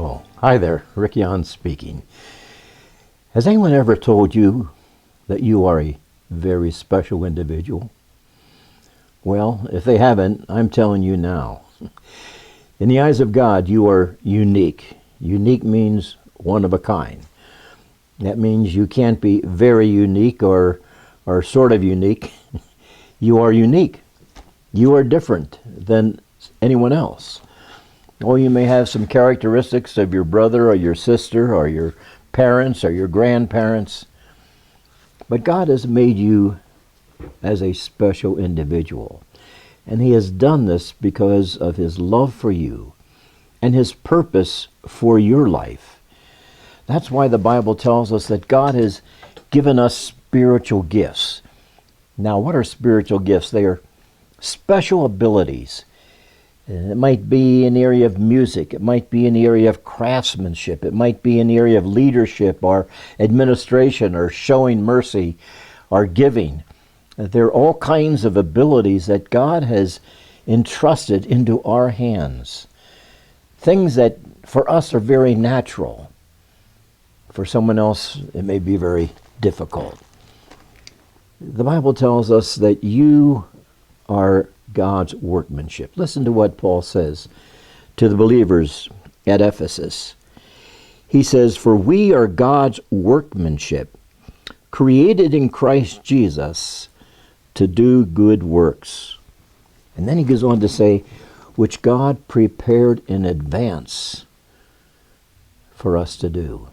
Oh, hi there, Rick Yon speaking. Has anyone ever told you that you are a very special individual? Well, if they haven't, I'm telling you now. In the eyes of God, you are unique. Unique means one of a kind. That means you can't be very unique or sort of unique. You are unique. You are different than anyone else. Oh, you may have some characteristics of your brother or your sister or your parents or your grandparents, but God has made you as a special individual. And He has done this because of His love for you and His purpose for your life. That's why the Bible tells us that God has given us spiritual gifts. Now, what are spiritual gifts? They are special abilities. It might be an area of music. It might be an area of craftsmanship. It might be an area of leadership or administration or showing mercy or giving. There are all kinds of abilities that God has entrusted into our hands. Things that for us are very natural. For someone else, it may be very difficult. The Bible tells us that you are God's workmanship. Listen to what Paul says to the believers at Ephesus. He says, "For we are God's workmanship, created in Christ Jesus to do good works." And then he goes on to say, which God prepared in advance for us to do.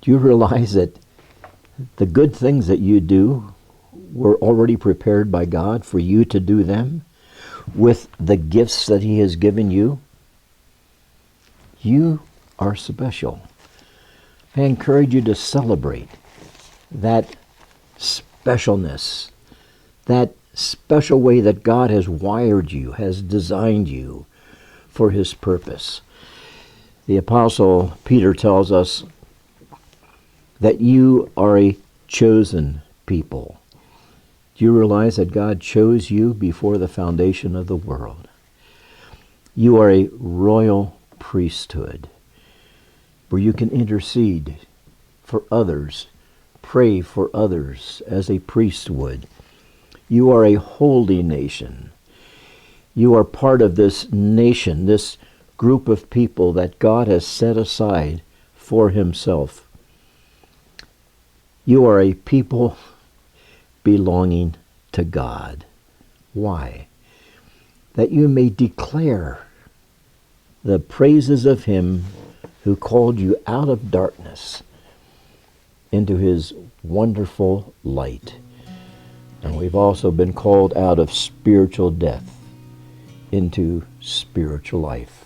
Do you realize that the good things that you do were already prepared by God for you to do them with the gifts that He has given you? You are special. I encourage you to celebrate that specialness, that special way that God has wired you, has designed you for His purpose. The Apostle Peter tells us that you are a chosen people. Do you realize that God chose you before the foundation of the world? You are a royal priesthood where you can intercede for others, pray for others as a priest would. You are a holy nation. You are part of this nation, this group of people that God has set aside for Himself. You are a people belonging to God. Why? That you may declare the praises of Him who called you out of darkness into His wonderful light. And we've also been called out of spiritual death into spiritual life.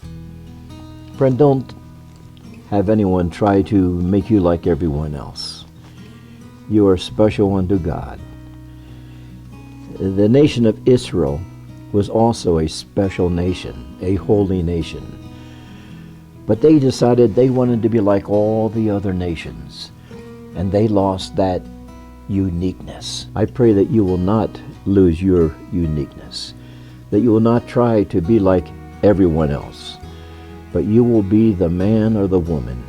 Friend, don't have anyone try to make you like everyone else. You are special unto God. The nation of Israel was also a special nation, a holy nation. But they decided they wanted to be like all the other nations, and they lost that uniqueness. I pray that you will not lose your uniqueness, that you will not try to be like everyone else, but you will be the man or the woman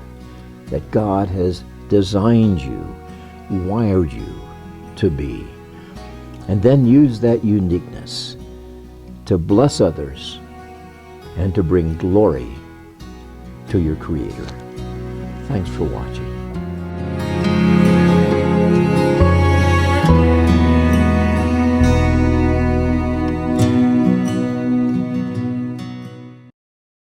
that God has designed you, wired you to be. And then use that uniqueness to bless others and to bring glory to your Creator. Thanks for watching.